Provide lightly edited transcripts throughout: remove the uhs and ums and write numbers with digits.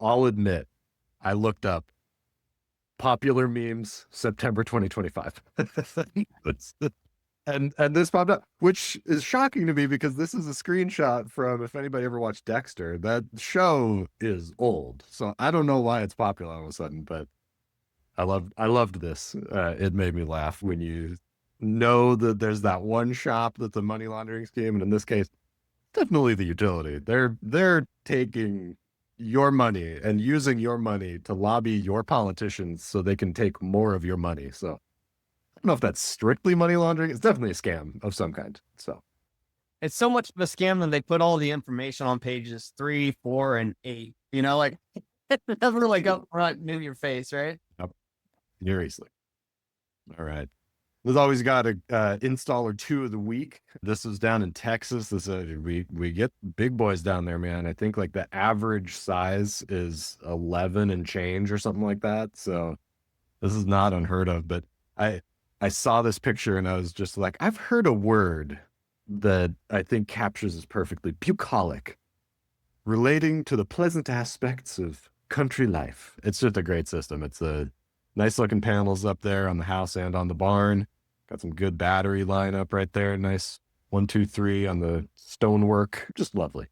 I'll admit, I looked up popular memes September 2025. And this popped up, which is shocking to me because this is a screenshot from, if anybody ever watched Dexter, that show is old. So I don't know why it's popular all of a sudden, but I loved this. It made me laugh when you know that there's that one shop that's a money laundering scheme, and in this case, definitely the utility. They're taking your money and using your money to lobby your politicians so they can take more of your money. So I don't know if that's strictly money laundering. It's definitely a scam of some kind. So It's so much of a scam that they put all the information on pages 3, 4, and 8. Like it's never like up front in your face, right? yep, seriously. All right. There's always got a installer 2 of the week. This is down in Texas. We get big boys down there, man. I think like the average size is 11 and change or something like that. So this is not unheard of. But I I saw this picture and I was just like, I've heard a word that I think captures this perfectly: bucolic, relating to the pleasant aspects of country life. It's just a great system. It's a nice looking panels up there on the house and on the barn. Got some good battery lineup right there. Nice 1, 2, 3 on the stonework. Just lovely,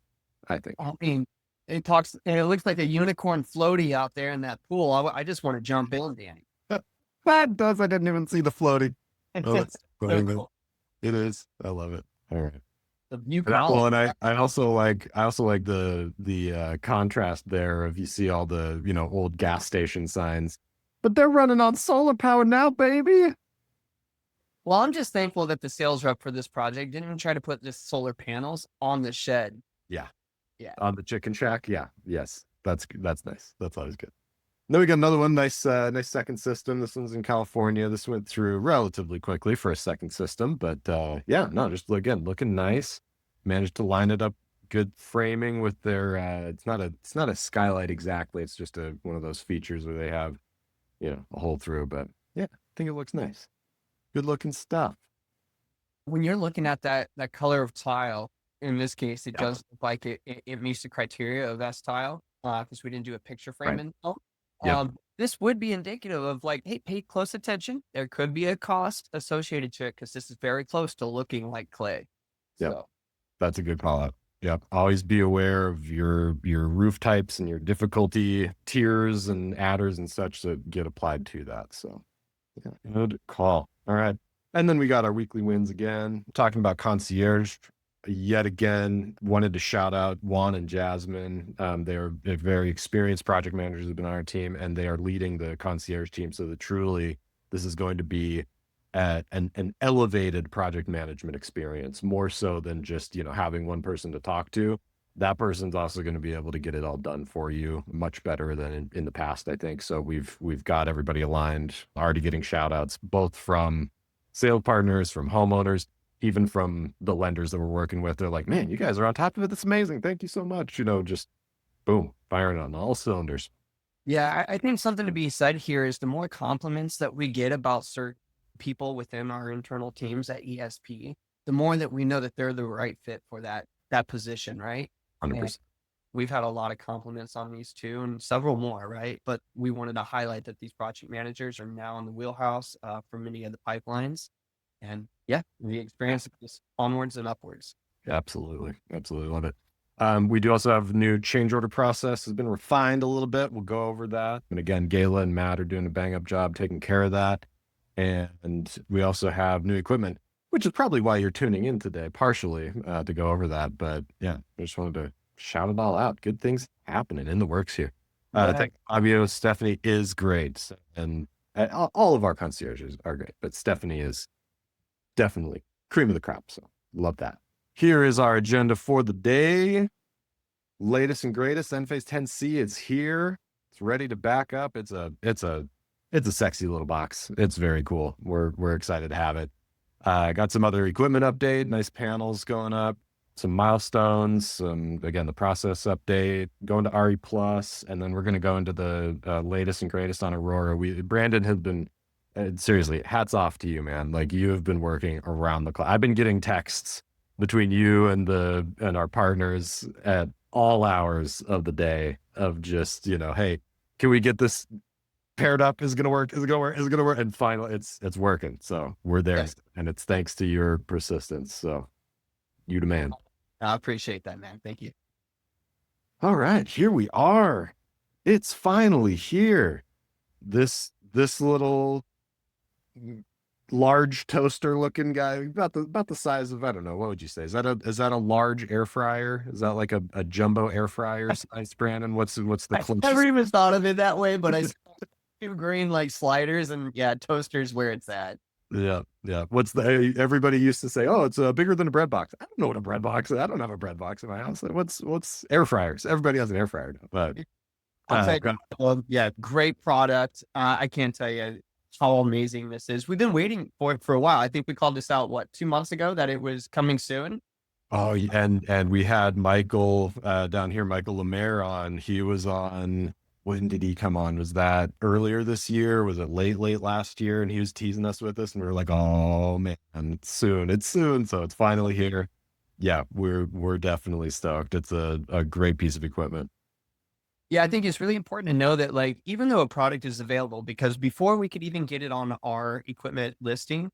I think. I mean, it talks, and it looks like a unicorn floaty out there in that pool. I just want to jump in, Danny. That does. I didn't even see the floating. Oh, that's funny, So man. cool. It is. I love it. All right. The new Well, column. and I also like the contrast there of, you see all the, old gas station signs, but they're running on solar power now, baby. Well, I'm just thankful that the sales rep for this project didn't even try to put this solar panels on the shed. Yeah. Yeah. On the chicken shack. Yeah. Yes. That's nice. That's always good. Then we got another one. Nice second system. This one's in California. This went through relatively quickly for a second system, but yeah, no, just again, looking nice. Managed to line it up, good framing with their it's not a skylight exactly. It's just one of those features where they have, a hole through, but yeah, I think it looks nice. Good looking stuff. When you're looking at that color of tile, in this case, it Yep. does look like it meets the criteria of S tile, because we didn't do a picture frame Right. install. Yep. This would be indicative of like, hey, pay close attention. There could be a cost associated to it because this is very close to looking like clay. Yep. So That's a good call out. Yep. Always be aware of your roof types and your difficulty tiers and adders and such that get applied to that. So yeah, good call. All right. And then we got our weekly wins again. Talking about concierge yet again. Wanted to shout out Juan and Jasmine. They're very experienced project managers who've been on our team, and they are leading the concierge team. So that truly this is going to be an elevated project management experience, more so than just, having one person to talk to. That person's also going to be able to get it all done for you much better than in the past, I think. So we've got everybody aligned, already getting shout outs, both from sales partners, from homeowners, even from the lenders that we're working with. They're like, man, you guys are on top of it. That's amazing. Thank you so much. Just boom, firing on all cylinders. yeah, I think something to be said here is the more compliments that we get about certain people within our internal teams at ESP, the more that we know that they're the right fit for that position, right? And 100%. we've had a lot of compliments on these two and several more, right? But we wanted to highlight that these project managers are now in the wheelhouse for many of the pipelines. And yeah, the experience is onwards and upwards. Absolutely. Absolutely. Love it. We do also have new change order process has been refined a little bit. We'll go over that. And again, Gayla and Matt are doing a bang up job taking care of that. And we also have new equipment, which is probably why you're tuning in today, partially to go over that. But yeah, I just wanted to shout it all out. Good things happening in the works here. I think Fabio, Stephanie is great. And all of our concierges are great, but Stephanie is definitely cream of the crop. So love that. Here is our agenda for the day. Latest and greatest, Enphase 10C is here. It's ready to back up. It's a sexy little box. It's very cool. We're excited to have it. Got some other equipment update, nice panels going up, some milestones, again, the process update, going to RE Plus, and then we're going to go into the latest and greatest on Aurora. Brandon has been, seriously, hats off to you, man. Like, you have been working around the clock. I've been getting texts between you and our partners at all hours of the day of just, hey, can we get this paired up? Is it gonna work? Is it gonna work? Is it gonna work? And finally it's working. So we're there. Yes. And it's thanks to your persistence. So you the man. I appreciate that, man. Thank you. All right, here we are. It's finally here. This little large toaster looking guy, about the size of, I don't know, what would you say? Is that a large air fryer? Is that like a jumbo air fryer size, Brandon? What's the I closest? never even thought of it that way, but I saw two green like sliders, and yeah, toasters where it's at. Yeah, yeah. Everybody used to say, "Oh, it's bigger than a bread box." I don't know what a bread box is. I don't have a bread box in my house. What's air fryers? Everybody has an air fryer, but I'll tell you, uh, well, yeah, great product. I can't tell you how amazing this is. We've been waiting for it for a while. I think we called this out, what, 2 months ago, that it was coming soon. oh, and we had Michael down here, Michael Lemaire on. He was on. When did he come on? Was that earlier this year? Was it late last year? And he was teasing us with this, and we were like, "Oh man, it's soon! It's soon!" So it's finally here. Yeah, we're definitely stoked. It's a great piece of equipment. Yeah, I think it's really important to know that, like, even though a product is available, because before we could even get it on our equipment listing,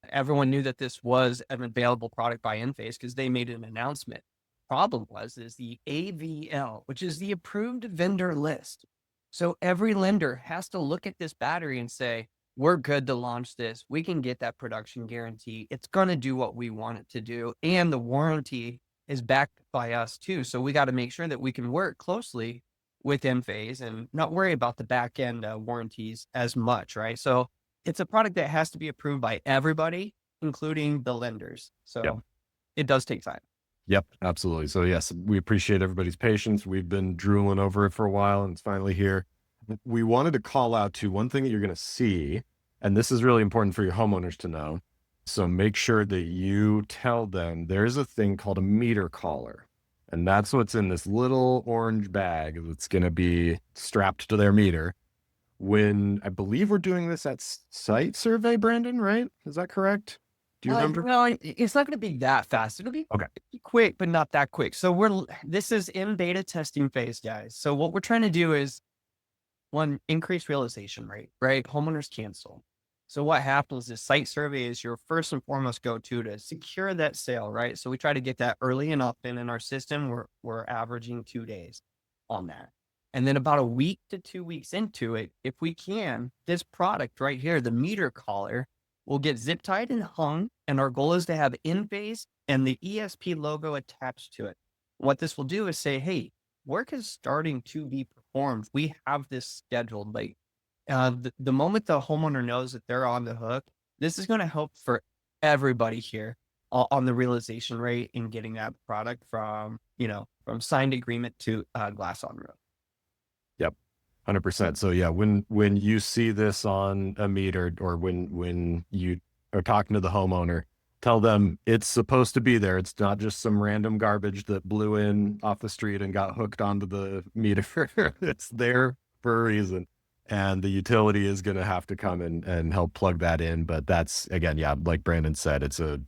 everyone knew that this was an available product by Enphase because they made an announcement. Problem is the AVL, which is the approved vendor list. So every lender has to look at this battery and say, we're good to launch this. We can get that production guarantee. It's going to do what we want it to do. And the warranty is backed by us too. So we got to make sure that we can work closely with Enphase and not worry about the back end warranties as much, right? So it's a product that has to be approved by everybody, including the lenders. Yep. So it does take time. Yep, absolutely. So yes, we appreciate everybody's patience. We've been drooling over it for a while, and it's finally here. We wanted to call out to one thing that you're going to see, and this is really important for your homeowners to know. So make sure that you tell them there's a thing called a meter collar, and that's what's in this little orange bag that's going to be strapped to their meter. When I believe we're doing this at site survey, Brandon, right? Is that correct? Do you remember? No, it's not going to be that fast. It'll be Okay. quick, but not that quick. So this is in beta testing phase, guys. So what we're trying to do is, one, increase realization rate, right? Homeowners cancel. So what happens is site survey is your first and foremost go-to to secure that sale, right? So we try to get that early and often in our system. We're averaging 2 days on that. And then about a week to 2 weeks into it, if we can, this product right here, the meter collar, will get zip tied and hung. And our goal is to have Enphase and the ESP logo attached to it. What this will do is say, hey, work is starting to be performed. We have this scheduled. Like the moment the homeowner knows that they're on the hook, this is going to help for everybody here on the realization rate in getting that product from signed agreement to glass on roof. Yep. 100%. So yeah, when you see this on a meter, or when you are talking to the homeowner, tell them it's supposed to be there. It's not just some random garbage that blew in off the street and got hooked onto the meter. It's there for a reason. And the utility is going to have to come and help plug that in. But that's, again, yeah, like Brandon said, it's a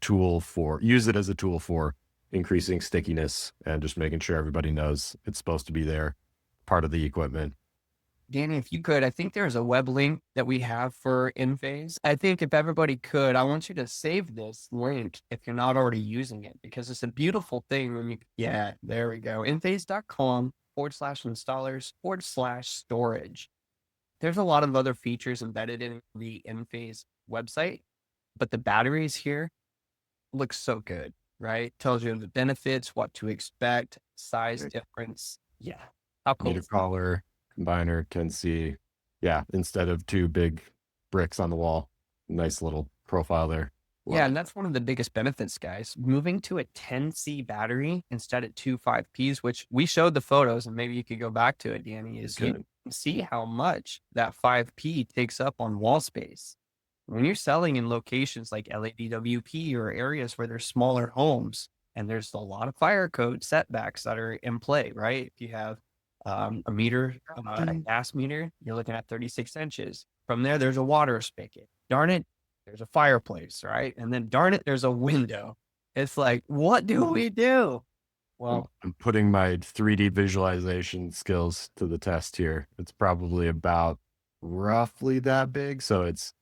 tool use it as a tool for increasing stickiness and just making sure everybody knows it's supposed to be there, part of the equipment. Danny, if you could, I think there's a web link that we have for Enphase. I think if everybody could, I want you to save this link if you're not already using it, because it's a beautiful thing when yeah, there we go. Enphase.com/installers/storage. There's a lot of other features embedded in the Enphase website, but the batteries here look so good, right? Tells you the benefits, what to expect, size difference. Yeah. How cool. Meter collar, combiner, 10C. Yeah, instead of two big bricks on the wall. Nice little profile there. Yeah, and that's one of the biggest benefits, guys. Moving to a 10C battery instead of two 5Ps, which we showed the photos, and maybe you could go back to it, Danny, is you can see how much that 5P takes up on wall space. When you're selling in locations like LADWP or areas where there's smaller homes, and there's a lot of fire code setbacks that are in play, right? If you have a meter, a gas meter, you're looking at 36 inches. From there, there's a water spigot. Darn it, there's a fireplace, right? And then darn it, there's a window. It's like, what do we do? Well, I'm putting my 3D visualization skills to the test here. It's probably about roughly that big. So it's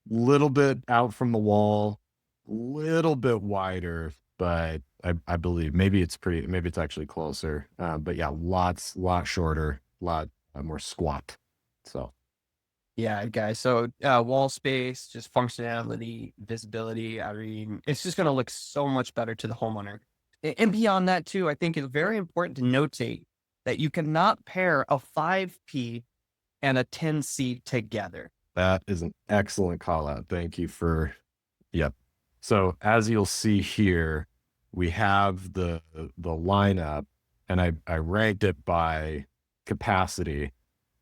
little bit out from the wall, little bit wider, but I believe maybe it's actually closer. But yeah, lot shorter, lot more squat. So yeah, guys. So wall space, just functionality, visibility. I mean, it's just going to look so much better to the homeowner. And beyond that, too, I think it's very important to notate that you cannot pair a 5P and a 10C together. that is an excellent call out. Thank you for, yep. So as you'll see here, we have the lineup, and I ranked it by capacity.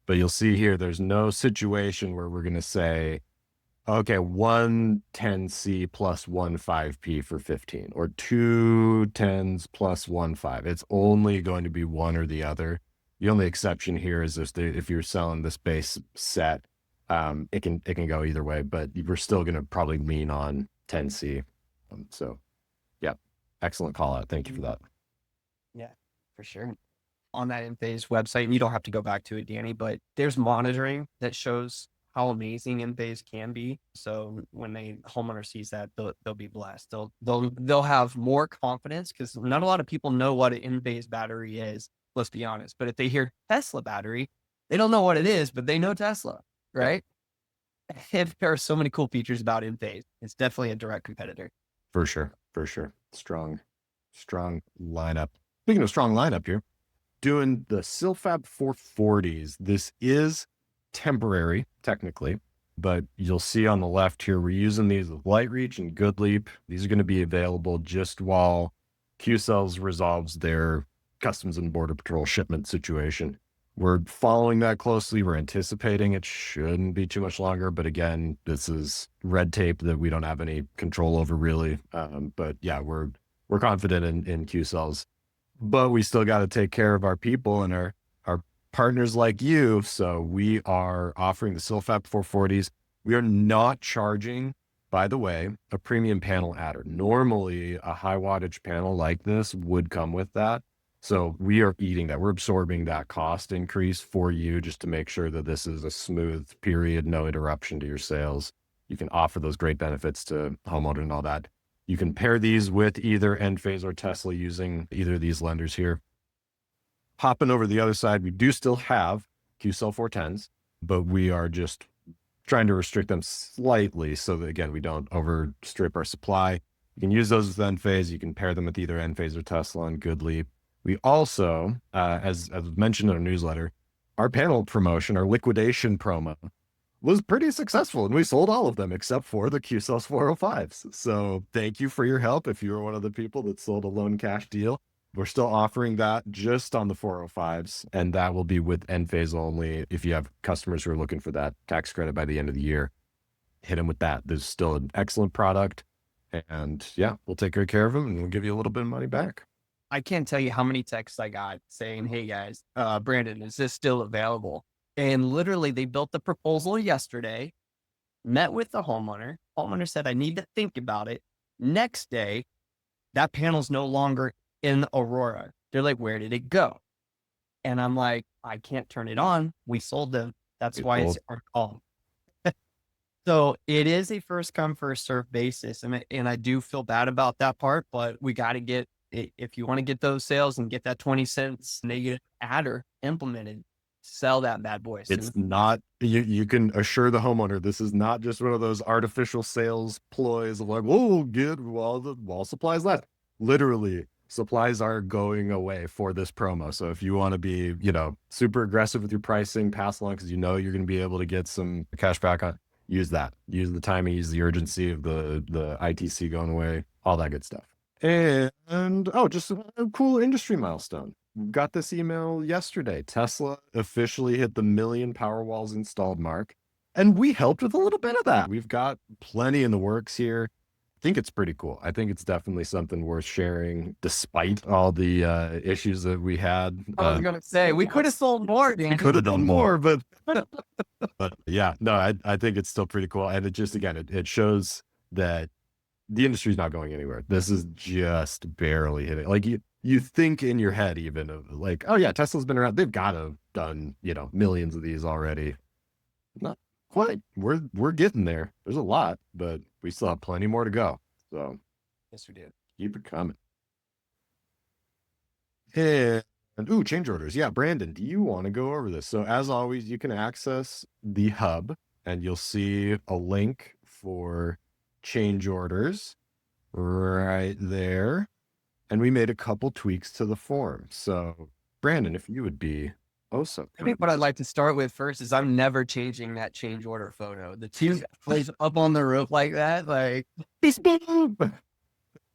But you'll see here, there's no situation where we're going to say, okay, one 10C plus one 5P for 15, or two 10s plus one 5. It's only going to be one or the other. The only exception here is if you're selling this base set, it can go either way, but we're still going to probably lean on 10C. So, yeah, excellent call out. Thank you for that. Yeah, for sure. On that Enphase website, and you don't have to go back to it, Danny, but there's monitoring that shows how amazing Enphase can be. So when the homeowner sees that, they'll be blessed. They'll have more confidence, because not a lot of people know what an Enphase battery is. Let's be honest. But if they hear Tesla battery, they don't know what it is, but they know Tesla, right? And there are so many cool features about Enphase. It's definitely a direct competitor. For sure. For sure. Strong lineup. Speaking of strong lineup here, doing the Silfab 440s. This is temporary, technically, but you'll see on the left here, we're using these with Light Reach and Good Leap. These are going to be available just while Q-Cells resolves their Customs and Border Patrol shipment situation. We're following that closely. We're anticipating it shouldn't be too much longer, but again, this is red tape that we don't have any control over, really. But yeah, we're confident in Q-Cells, but we still got to take care of our people and our partners like you. So we are offering the Silfab 440s. We are not charging, by the way, a premium panel adder. Normally, a high wattage panel like this would come with that. So we are eating that. We're absorbing that cost increase for you, just to make sure that this is a smooth period, no interruption to your sales. You can offer those great benefits to homeowner and all that. You can pair these with either Enphase or Tesla using either of these lenders here. Hopping over the other side, we do still have Q-Cell 410s, but we are just trying to restrict them slightly so that, again, we don't overstrip our supply. You can use those with Enphase. You can pair them with either Enphase or Tesla on Good Leap. We also, as mentioned in our newsletter, our panel promotion, our liquidation promo, was pretty successful, and we sold all of them except for the Q-Cells 405s. So thank you for your help if you were one of the people that sold a loan cash deal. We're still offering that just on the 405s, and that will be with Enphase only. If you have customers who are looking for that tax credit by the end of the year, hit them with that. There's still an excellent product, and yeah, we'll take good care of them, and we'll give you a little bit of money back. I can't tell you how many texts I got saying, "Hey guys, Brandon, is this still available?" And literally, they built the proposal yesterday, met with the homeowner. Homeowner said, "I need to think about it." Next day, that panel's no longer in Aurora. They're like, "Where did it go?" And I'm like, "I can't turn it on. We sold them. That's why it's our call." So it is a first come, first serve basis. And I do feel bad about that part, but we got to get, if you want to get those sales and get that 20 cents negative adder implemented, sell that bad boy. It's not, you can assure the homeowner, this is not just one of those artificial sales ploys of like, whoa, good, while supplies last. Literally, supplies are going away for this promo. So if you want to be, super aggressive with your pricing, pass along because you're going to be able to get some cash back on, use that. Use the timing, use the urgency of the ITC going away, all that good stuff. And just a cool industry milestone. Got this email yesterday. Tesla officially hit the 1 million Powerwalls installed mark, and we helped with a little bit of that. We've got plenty in the works here. I think it's pretty cool. I think it's definitely something worth sharing, despite all the issues that we had. I was gonna say we could have sold more. Dan. We could have done more, but yeah, no, I think it's still pretty cool, and it just, again, it shows that the industry's not going anywhere. This is just barely hitting. Like, you think in your head even of like, oh yeah, Tesla's been around. They've got to have done, millions of these already. Not quite. We're getting there. There's a lot, but we still have plenty more to go. So Yes, we do. keep it coming. And ooh, change orders. Yeah, Brandon, do you want to go over this? So as always, you can access the hub and you'll see a link for change orders right there. And we made a couple tweaks to the form. So Brandon, if you would be oh so I think kind. what I'd like to start with first is I'm never changing that change order photo. The two plays up on the roof like that, like this big.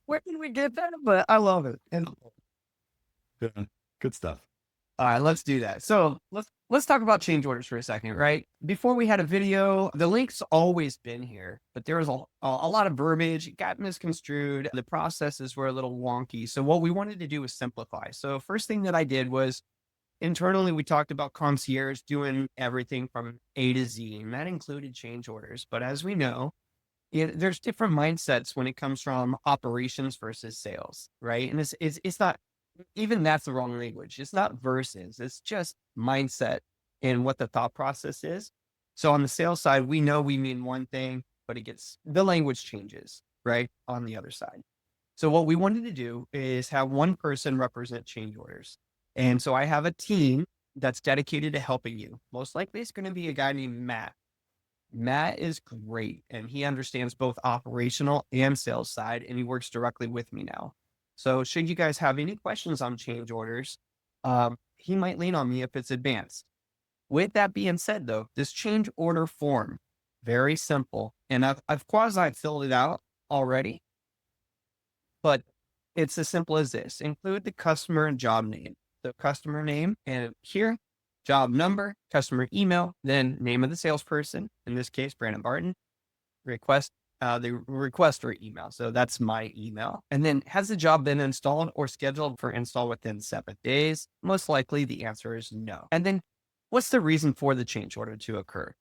Where did we get that? But I love it. And Yeah, good stuff. all right, let's do that. So let's talk about change orders for a second, right? Before we had a video, the link's always been here, but there was a lot of verbiage. It got misconstrued. The processes were a little wonky. So what we wanted to do was simplify. So first thing that I did was internally, we talked about concierge doing everything from A to Z, and that included change orders. But as we know, there's different mindsets when it comes from operations versus sales, right? And it's not even that's the wrong language. It's not versus, it's just mindset and what the thought process is. So on the sales side, we know we mean one thing, but the language changes, right? On the other side. So what we wanted to do is have one person represent change orders. And so I have a team that's dedicated to helping you. Most likely it's going to be a guy named Matt. Matt is great and he understands both operational and sales side, and he works directly with me now. So should you guys have any questions on change orders, he might lean on me if it's advanced. With that being said, though, this change order form, very simple, and I've quasi filled it out already, but it's as simple as this. Include the customer and job name, the customer name, and here, job number, customer email, then name of the salesperson, in this case, Brandon Barton, the requester email. So that's my email. And then has the job been installed or scheduled for install within 7 days? Most likely the answer is no. And then what's the reason for the change order to occur?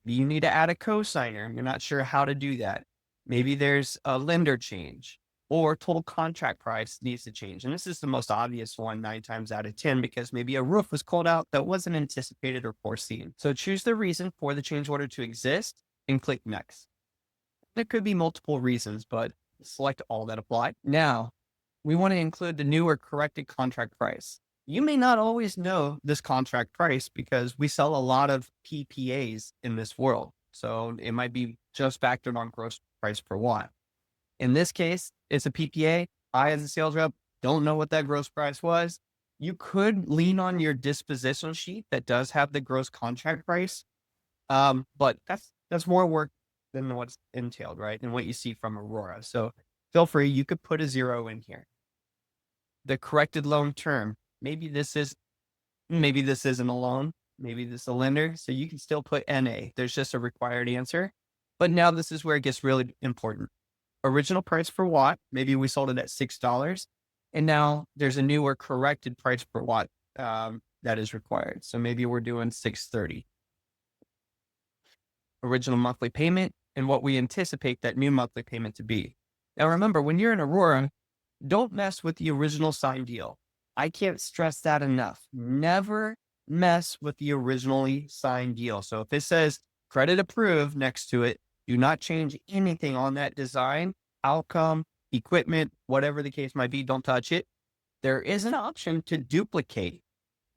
You need to add a cosigner and you're not sure how to do that. Maybe there's a lender change or total contract price needs to change. And this is the most obvious one 9 times out of 10, because maybe a roof was called out that wasn't anticipated or foreseen. So choose the reason for the change order to exist and click next. There could be multiple reasons, but select all that apply. Now, we want to include the new or corrected contract price. You may not always know this contract price because we sell a lot of PPAs in this world. So it might be just factored on gross price per watt. In this case, it's a PPA. I, as a sales rep, don't know what that gross price was. You could lean on your disposition sheet that does have the gross contract price. But that's more work than what's entailed, right? And what you see from Aurora. So feel free, you could put a 0 in here. The corrected loan term, maybe this isn't a loan, maybe this is a lender. So you can still put NA. There's just a required answer. But now this is where it gets really important. Original price per watt, maybe we sold it at $6. And now there's a newer corrected price per watt that is required. So maybe we're doing $6.30. Original monthly payment and what we anticipate that new monthly payment to be. Now remember, when you're in Aurora, don't mess with the original signed deal. I can't stress that enough. Never mess with the originally signed deal. So if it says credit approved next to it, do not change anything on that design, outcome, equipment, whatever the case might be. Don't touch it. There is an option to duplicate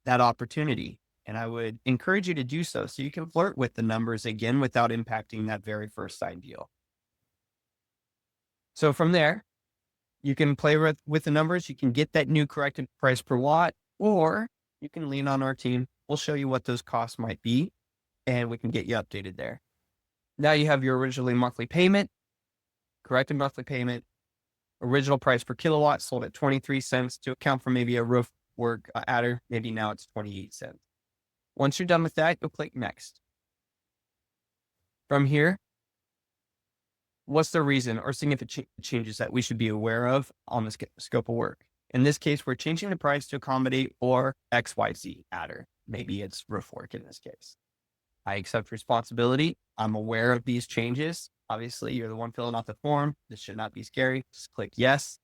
that opportunity. And I would encourage you to do so you can flirt with the numbers again without impacting that very first signed deal. So from there, you can play with the numbers. You can get that new corrected price per watt, or you can lean on our team. We'll show you what those costs might be, and we can get you updated there. Now you have your originally monthly payment, corrected monthly payment, original price per kilowatt sold at 23 cents to account for maybe a roof work adder. Maybe now it's 28 cents. Once you're done with that, you'll click next. From here, what's the reason or significant changes that we should be aware of on the scope of work? In this case, we're changing the price to accommodate or XYZ adder. Maybe it's roof work in this case. I accept responsibility. I'm aware of these changes. Obviously, you're the one filling out the form. This should not be scary. Just click yes.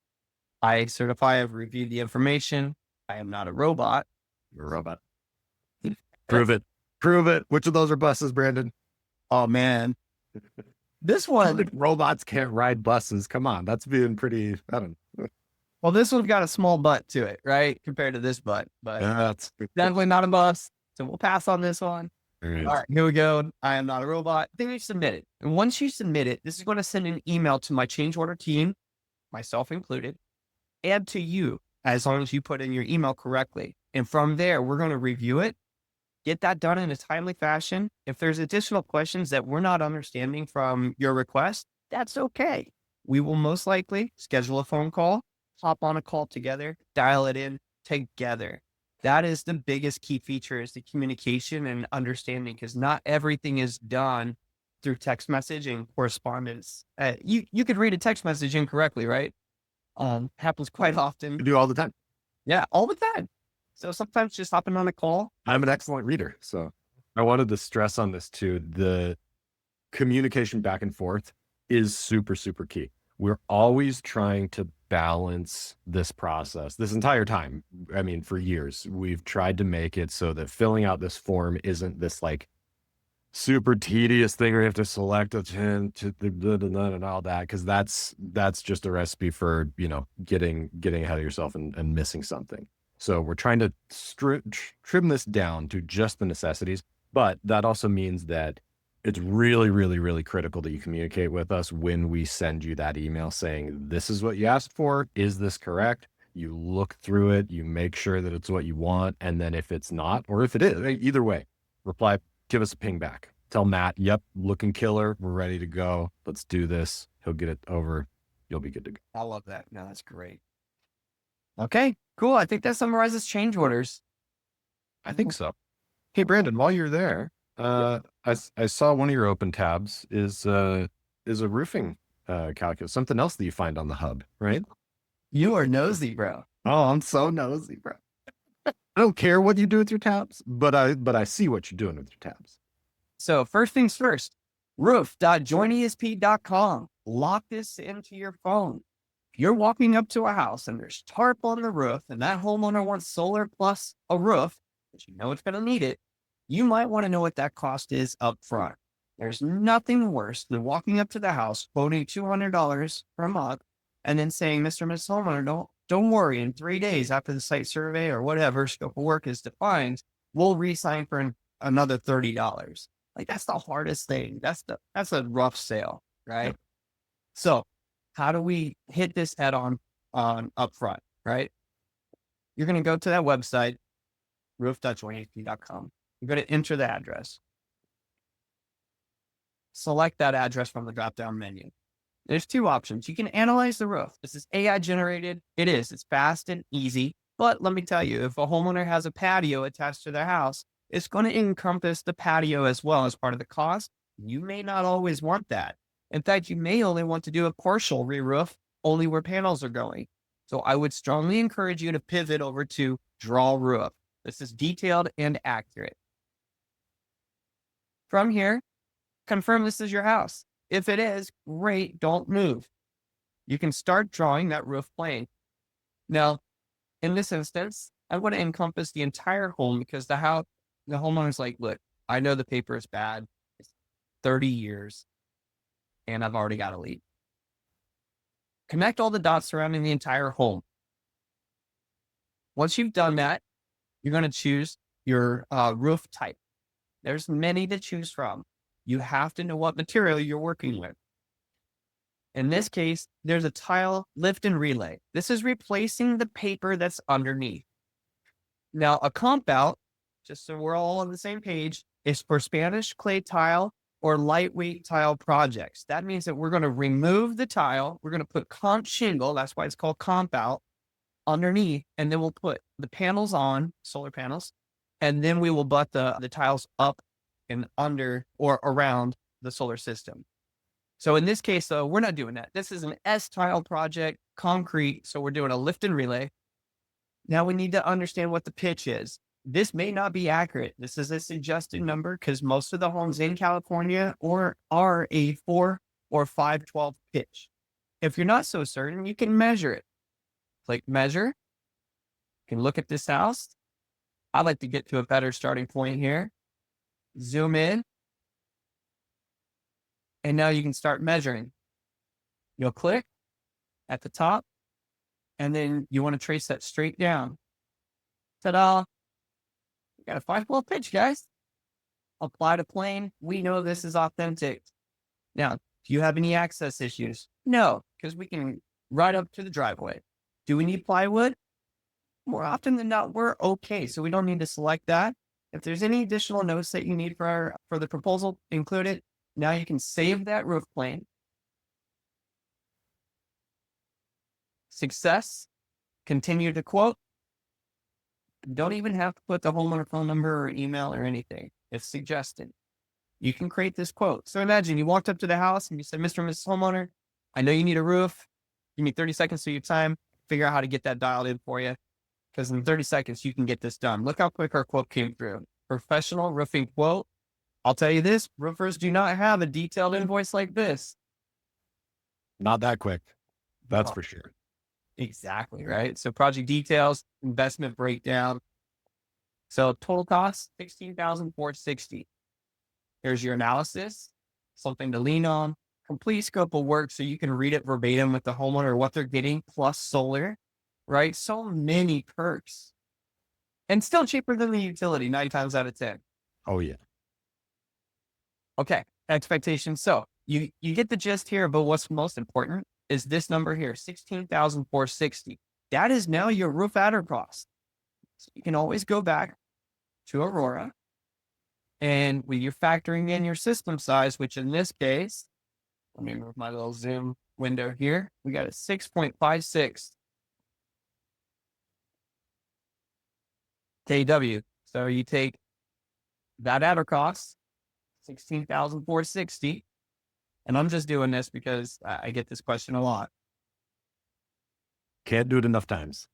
I certify I've reviewed the information. I am not a robot. You're a robot. Prove it. Prove it. Which of those are buses, Brandon? Oh man, this one. Robots can't ride buses. Come on. That's being pretty, I don't know. Well, this one's got a small butt to it, right? Compared to this butt, but That's definitely not a bus. So we'll pass on this one. all right. All right, here we go. I am not a robot. Then you submit it. And once you submit it, this is going to send an email to my change order team, myself included, and to you, as long as you put in your email correctly. And from there, we're going to review it, get that done in a timely fashion. If there's additional questions that we're not understanding from your request, that's okay. We will most likely schedule a phone call, hop on a call together, dial it in together. That is the biggest key feature, is the communication and understanding, because not everything is done through text message and correspondence. You could read a text message incorrectly, right? Happens quite often. You do all the time. Yeah, all the time. So sometimes just hopping on a call. I'm an excellent reader. So I wanted to stress on this too. The communication back and forth is super, super key. We're always trying to balance this process this entire time. I mean, for years, we've tried to make it so that filling out this form isn't this like super tedious thing where you have to select a to the and all that, because that's just a recipe for, you know, getting ahead of yourself and missing something. So we're trying to trim this down to just the necessities, but that also means that it's really, really, really critical that you communicate with us when we send you that email saying, this is what you asked for. Is this correct? You look through it, you make sure that it's what you want. And then if it's not, or if it is, either way, reply, give us a ping back. Tell Matt, yep, looking killer. We're ready to go. Let's do this. He'll get it over. You'll be good to go. I love that. No, that's great. Okay, cool. I think that summarizes change orders. I think so. Hey, Brandon, while you're there, I saw one of your open tabs is a roofing calculus, something else that you find on the hub, right? You are nosy, bro. Oh, I'm so nosy, bro. I don't care what you do with your tabs, but I see what you're doing with your tabs. So first things first, roof.joinesp.com. Lock this into your phone. If you're walking up to a house and there's tarp on the roof and that homeowner wants solar plus a roof, but you know it's going to need it, you might want to know what that cost is up front. There's nothing worse than walking up to the house, quoting $200 per month, and then saying, Mr. and Mrs. Homeowner, don't worry, in 3 days after the site survey or whatever scope of work is defined, we'll re-sign for another $30. Like, that's the hardest thing. That's a rough sale, right? Yep. So how do we hit this head on up front, right? You're going to go to that website, roof.joinesp.com. You're going to enter the address. Select that address from the drop-down menu. There's two options. You can analyze the roof. This is AI generated. It is. It's fast and easy. But let me tell you, if a homeowner has a patio attached to their house, it's going to encompass the patio as well as part of the cost. You may not always want that. In fact, you may only want to do a partial re-roof, only where panels are going. So I would strongly encourage you to pivot over to Draw Roof. This is detailed and accurate. From here, confirm this is your house. If it is, great, don't move. You can start drawing that roof plane. Now, in this instance, I want to encompass the entire home because the homeowner's like, look, I know the paper is bad. It's 30 years and I've already got a leak. Connect all the dots surrounding the entire home. Once you've done that, you're going to choose your roof type. There's many to choose from. You have to know what material you're working with. In this case, there's a tile lift and relay. This is replacing the paper that's underneath. Now, a comp out, just so we're all on the same page, is for Spanish clay tile or lightweight tile projects. That means that we're going to remove the tile. We're going to put comp shingle. That's why it's called comp out underneath. And then we'll put the panels on, solar panels, and then we will butt the tiles up and under or around the solar system. So in this case, though, we're not doing that. This is an S-tile project, concrete. So we're doing a lift and relay. Now we need to understand what the pitch is. This may not be accurate. This is a suggested number because most of the homes in California are a 4 or 512 pitch. If you're not so certain, you can measure it. Click measure. You can look at this house. I'd like to get to a better starting point here. Zoom in. And now you can start measuring. You'll click at the top, and then you want to trace that straight down. Ta-da! You got a 5-12 pitch, guys. Apply to plane. We know this is authentic. Now, do you have any access issues? No, because we can ride up to the driveway. Do we need plywood? More often than not, we're okay. So we don't need to select that. If there's any additional notes that you need for the proposal, include it. Now you can save that roof plane. Success. Continue to quote. Don't even have to put the homeowner phone number or email or anything. It's suggested. You can create this quote. So imagine you walked up to the house and you said, Mr. and Mrs. Homeowner, I know you need a roof. Give me 30 seconds of your time. Figure out how to get that dialed in for you. Because in 30 seconds, you can get this done. Look how quick our quote came through. Professional roofing quote. I'll tell you this, roofers do not have a detailed invoice like this. Not that quick. That's Oh, for sure. exactly, right? So project details, investment breakdown. So total cost, $16,460. Here's your analysis, something to lean on, complete scope of work so you can read it verbatim with the homeowner, what they're getting, plus solar, right? So many perks. And still cheaper than the utility, 9 times out of 10. Oh, yeah. Okay, expectations. So you get the gist here, but what's most important is this number here, $16,460. That is now your roof adder cost. So you can always go back to Aurora, and when you're factoring in your system size, which in this case, let me move my little zoom window here. We got a 6.56 kW. So you take that adder cost, 16,460. And I'm just doing this because I get this question a lot. Can't do it enough times.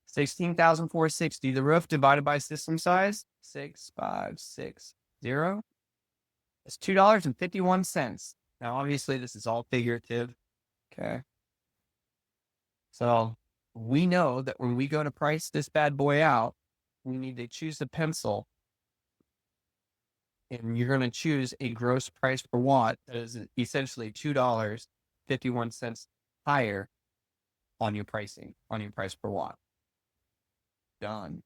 16,460. The roof divided by system size, 6,560. It's $2.51. Now, obviously, this is all figurative. Okay. So we know that when we go to price this bad boy out, we need to choose a pencil. And you're going to choose a gross price per watt that is essentially $2.51 higher on your pricing, on your price per watt. Done.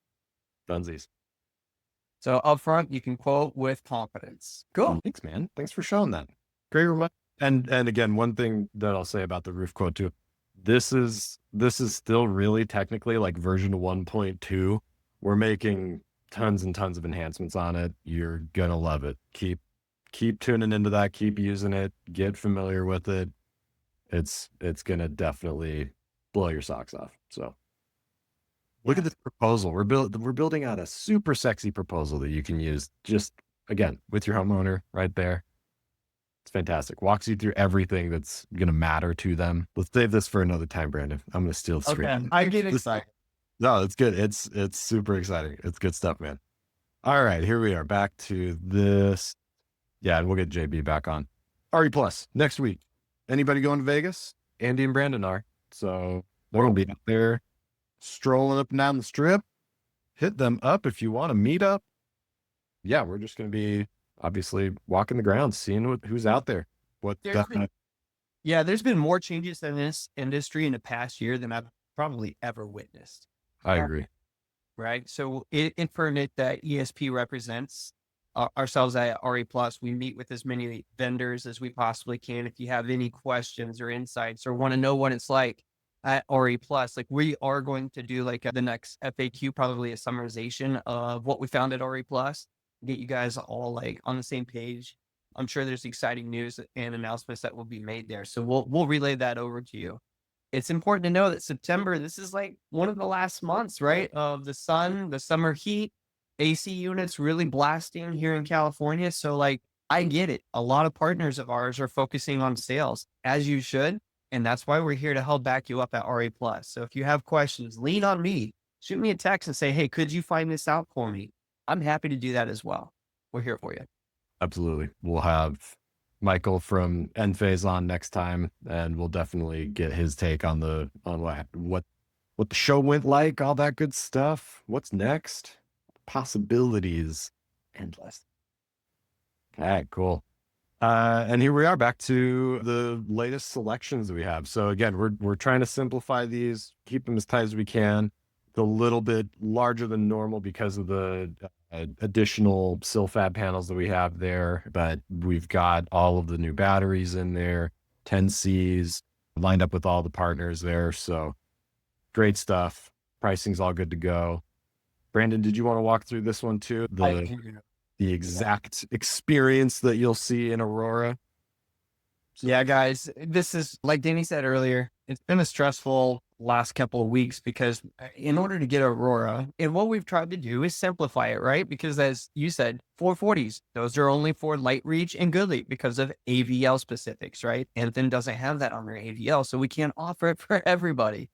Dunsies. So upfront, you can quote with confidence. Cool. Thanks, man. Thanks for showing that. Great reminder. And again, one thing that I'll say about the roof quote too, this is still really technically like version 1.2. We're making tons and tons of enhancements on it. You're gonna love it. Keep tuning into that. Keep using it. Get familiar with it. It's gonna definitely blow your socks off. So look at this proposal. We're building out a super sexy proposal that you can use just again with your homeowner right there. It's fantastic. Walks you through everything that's gonna matter to them. Let's save this for another time, Brandon. I'm gonna steal the screen. Okay, I get excited. No, it's good. It's super exciting. It's good stuff, man. All right, here we are back to this. Yeah, and we'll get JB back on. RE Plus next week. Anybody going to Vegas? Andy and Brandon are. So they're gonna be out there strolling up and down the strip. Hit them up if you want to meet up. Yeah, we're just gonna be obviously walking the grounds, seeing who's out there. There's been more changes in this industry in the past year than I've probably ever witnessed. I agree. Right. So Infinite that ESP represents ourselves at RE Plus, we meet with as many vendors as we possibly can. If you have any questions or insights or want to know what it's like at RE Plus, like we are going to do like the next FAQ, probably a summarization of what we found at RE Plus, get you guys all like on the same page. I'm sure there's exciting news and announcements that will be made there. So we'll relay that over to you. It's important to know that September, this is like one of the last months, right? Of the sun, the summer heat, AC units really blasting here in California. So like, I get it. A lot of partners of ours are focusing on sales, as you should. And that's why we're here to help back you up at RE Plus. So if you have questions, lean on me, shoot me a text and say, hey, could you find this out for me? I'm happy to do that as well. We're here for you. Absolutely. We'll have Michael from Enphase on next time, and we'll definitely get his take on what the show went like, all that good stuff. What's next? Possibilities endless. All right, cool. And here we are back to the latest selections that we have. So again, we're trying to simplify these, keep them as tight as we can. It's a little bit larger than normal because of the additional SILFAB panels that we have there, but we've got all of the new batteries in there, 10Cs lined up with all the partners there. So great stuff. Pricing's all good to go. Brandon, did you want to walk through this one too? The exact experience that you'll see in Aurora. Yeah, guys, this is like Danny said earlier, it's been a stressful last couple of weeks because in order to get Aurora, and what we've tried to do is simplify it, right? Because as you said, 440s, those are only for light reach and goodly because of AVL specifics, right? Anthem doesn't have that on their AVL, so we can't offer it for everybody.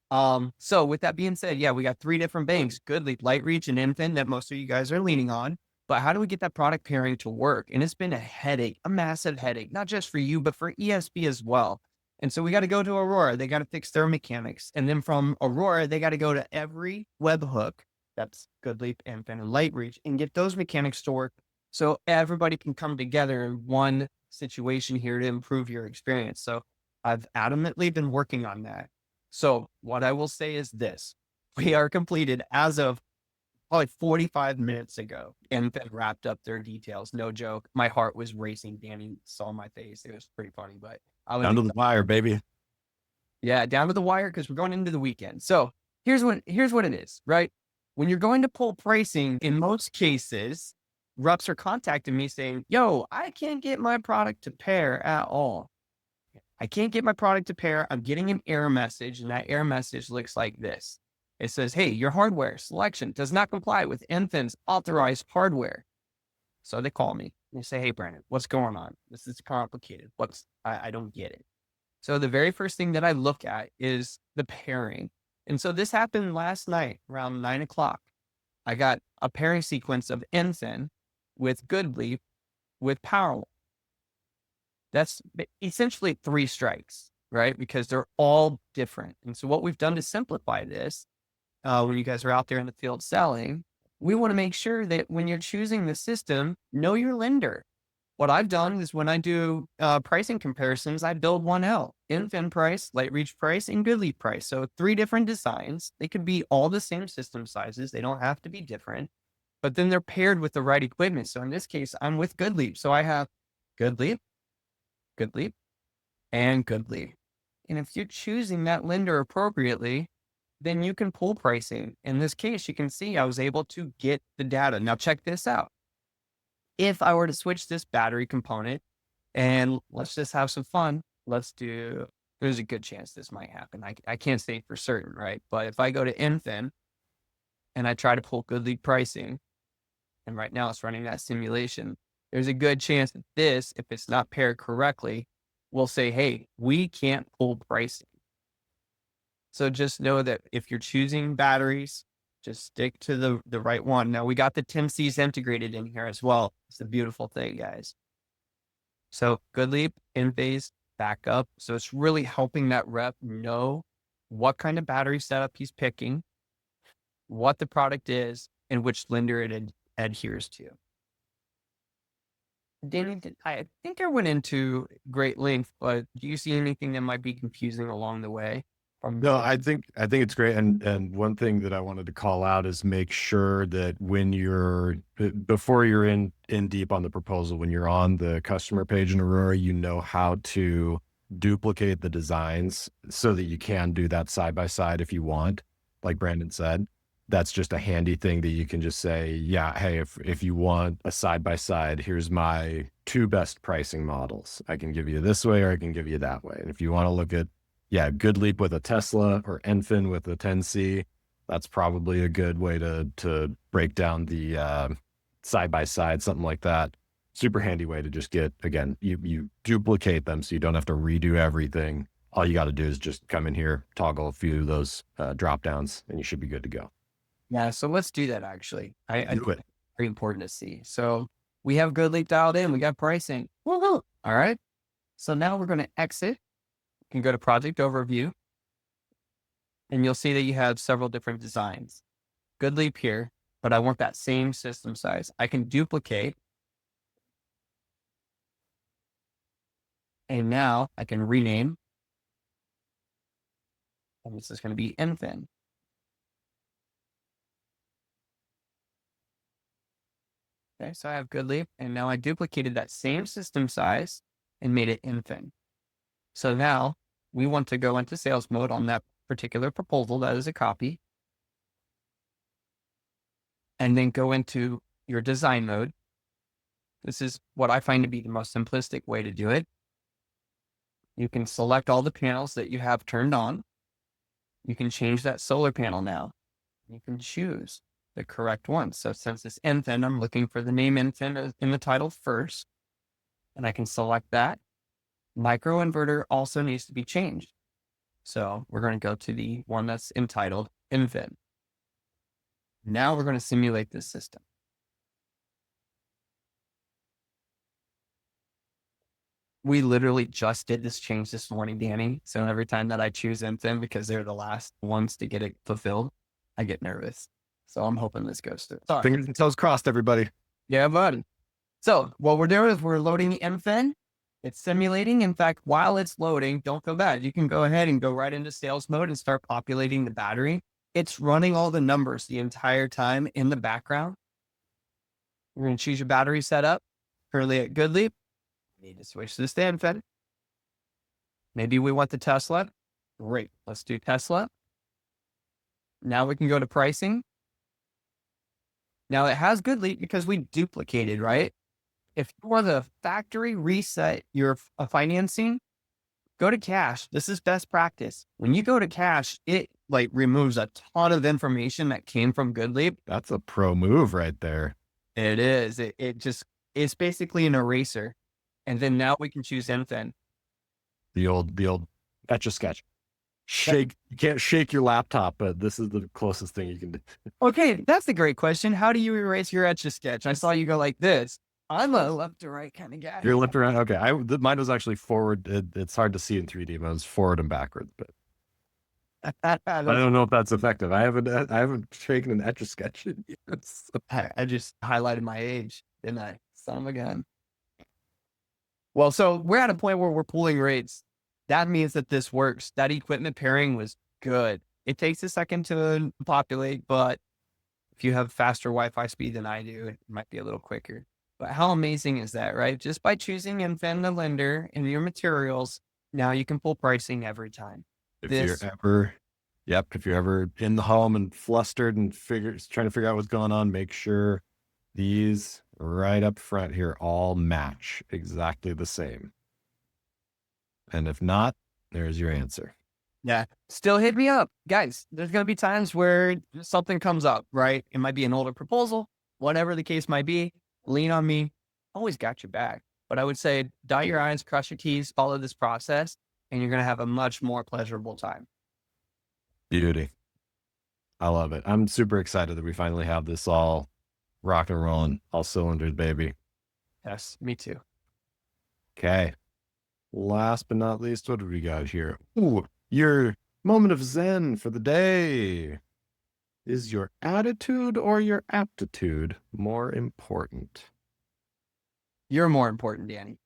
So with that being said, yeah, we got 3 different banks, goodly, light reach, and Anthem that most of you guys are leaning on. But how do we get that product pairing to work? And it's been a headache, a massive headache, not just for you, but for ESP as well. And so we got to go to Aurora. They got to fix their mechanics. And then from Aurora, they got to go to every webhook that's GoodLeap, Infinite, and Lightreach and get those mechanics to work so everybody can come together in one situation here to improve your experience. So I've adamantly been working on that. So what I will say is this. We are completed as of probably 45 minutes ago and then wrapped up their details. No joke. My heart was racing. Danny saw my face. It was pretty funny, but I was Down to the wire, baby. yeah, down to the wire because we're going into the weekend. So here's what it is, right? When you're going to pull pricing, in most cases, reps are contacting me saying, yo, I can't get my product to pair at all. I can't get my product to pair. I'm getting an error message, and that error message looks like this. It says, hey, your hardware selection does not comply with Enphin's authorized hardware. So they call me and they say, hey, Brandon, what's going on? This is complicated. I don't get it. So the very first thing that I look at is the pairing. And so this happened last night around 9 o'clock. I got a pairing sequence of Ensign with GoodLeap with Powerwall. That's essentially 3 strikes, right? Because they're all different. And so what we've done to simplify this, when you guys are out there in the field selling, we want to make sure that when you're choosing the system, know your lender. What I've done is when I do pricing comparisons, I build 1L, Infin price, Light Reach price, and GoodLeap price. So 3 different designs. They could be all the same system sizes. They don't have to be different, but then they're paired with the right equipment. So in this case, I'm with GoodLeap. So I have GoodLeap, GoodLeap, and GoodLeap. And if you're choosing that lender appropriately, then you can pull pricing. In this case, you can see I was able to get the data. Now check this out. If I were to switch this battery component and let's just have some fun, there's a good chance this might happen. I can't say for certain, right? But if I go to Infin and I try to pull GoodLeap pricing, and right now it's running that simulation, there's a good chance that this, if it's not paired correctly, will say, hey, we can't pull pricing. So just know that if you're choosing batteries, just stick to the right one. Now we got the 10Cs integrated in here as well. It's a beautiful thing, guys. So GoodLeap, Enphase, backup. So it's really helping that rep know what kind of battery setup he's picking, what the product is, and which lender it adheres to. Danny, I think I went into great length, but do you see anything that might be confusing along the way? No, I think it's great. And one thing that I wanted to call out is make sure that when you're before you're in deep on the proposal, when you're on the customer page in Aurora, you know how to duplicate the designs so that you can do that side by side if you want. Like Brandon said, that's just a handy thing that you can just say, yeah, hey, if you want a side by side, here's my 2 best pricing models. I can give you this way or I can give you that way. And if you want to look at GoodLeap with a Tesla or Enfin with a 10C, that's probably a good way to break down the side by side, something like that. Super handy way to just get, again, you duplicate them so you don't have to redo everything. All you got to do is just come in here, toggle a few of those drop downs, and you should be good to go. Yeah, so let's do that actually. I Do it. very important to see. So We have Good Leap dialed in. We got pricing. Woohoo! All right. So now we're going to exit. You can go to project overview and you'll see that you have several different designs. Good Leap here, but I want that same system size. I can duplicate. And now I can rename. And this is going to be Infin. Okay, so I have Good Leap, and now I duplicated that same system size and made it Infin. So now we want to go into sales mode on that particular proposal that is a copy. And then go into your design mode. This is what I find to be the most simplistic way to do it. You can select all the panels that you have turned on. You can change that solar panel now. You can choose the correct one. So since it's Infin, I'm looking for the name Infin in the title first. And I can select that. Microinverter also needs to be changed. So we're going to go to the one that's entitled Infin. Now we're going to simulate this system. We literally just did this change this morning, Danny. So every time that I choose Infin, because they're the last ones to get it fulfilled, I get nervous. So I'm hoping this goes through. Sorry. Fingers and toes crossed, everybody. Yeah, bud. So what we're doing is we're loading the Infin. It's simulating. In fact, while it's loading, don't feel bad. You can go ahead and go right into sales mode and start populating the battery. It's running all the numbers the entire time in the background. You're going to choose your battery setup. Currently at Good Leap. Need to switch to the Infin. Maybe we want the Tesla. Great. Let's do Tesla. Now we can go to pricing. Now it has Good Leap because we duplicated, right? If you want to factory reset your financing, go to cash. This is best practice. When you go to cash, it like removes a ton of information that came from Good Leap. That's a pro move right there. It is. It's basically an eraser. And then now we can choose Infin. The old Etch a Sketch. You can't shake your laptop, but this is the closest thing you can do. Okay, that's a great question. How do you erase your Etch a Sketch? I saw you go like this. I'm a left to right kind of guy. You're left around. Okay, mine was actually forward. It's hard to see in 3D, but it was forward and backwards. But I don't know if that's effective. I haven't shaken an Etch a Sketch in years. I just highlighted my age, didn't I? Son of a gun. Well, so we're at a point where we're pulling rates. That means that this works. That equipment pairing was good. It takes a second to populate, but if you have faster Wi-Fi speed than I do, it might be a little quicker. But how amazing is that, right? Just by choosing Infin, the lender, and your materials, now you can pull pricing every time. If you're ever in the home and flustered and trying to figure out what's going on, make sure these right up front here all match exactly the same. And if not, there's your answer. Yeah. Still hit me up. Guys, there's going to be times where something comes up, right? It might be an older proposal, whatever the case might be. Lean on me. Always got your back. But I would say dot your I's, cross your T's, follow this process, and you're going to have a much more pleasurable time. Beauty. I love it. I'm super excited that we finally have this all rock and rolling, all cylinders, baby. Yes, me too. Okay. Last but not least, what do we got here? Ooh, your moment of zen for the day. Is your attitude or your aptitude more important? You're more important, Danny.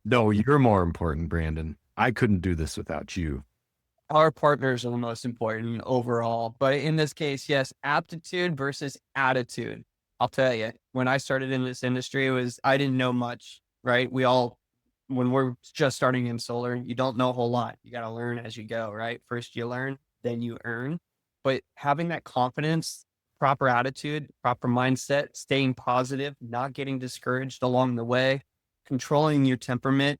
No, you're more important, Brandon. I couldn't do this without you. Our partners are the most important overall. But in this case, yes, aptitude versus attitude. I'll tell you, when I started in this industry, I didn't know much, right? When we're just starting in solar, you don't know a whole lot. You got to learn as you go, right? First you learn, then you earn. But having that confidence, proper attitude, proper mindset, staying positive, not getting discouraged along the way, controlling your temperament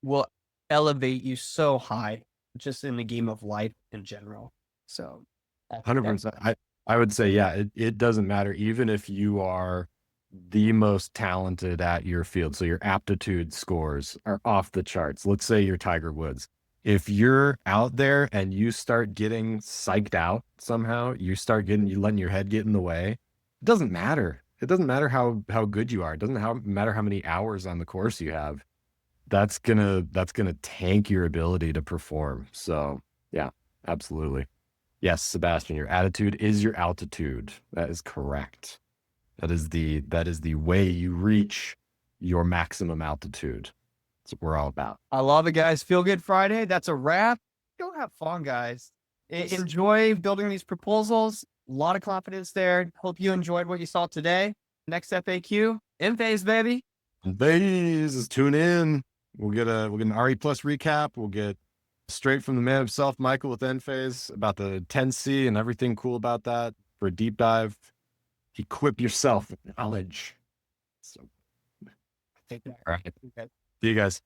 will elevate you so high just in the game of life in general. So 100%. I would say, yeah, it doesn't matter. Even if you are the most talented at your field. So your aptitude scores are off the charts. Let's say you're Tiger Woods. If you're out there and you start getting psyched out somehow, you letting your head get in the way, it doesn't matter. it doesn't matter how good you are. It doesn't matter how many hours on the course you have. That's gonna tank your ability to perform. So yeah, absolutely. Yes, Sebastian, your attitude is your altitude. That is correct. That is the way you reach your maximum altitude. That's what we're all about. I love it, guys. Feel Good Friday. That's a wrap. Go have fun, guys. Enjoy building these proposals. A lot of confidence there. Hope you enjoyed what you saw today. Next FAQ, Enphase, baby. Please tune in. We'll get an RE plus recap. We'll get straight from the man himself, Michael, with Enphase about the 10C and everything cool about that for a deep dive. Equip yourself with knowledge. So, Take care. all right. Okay. See you guys.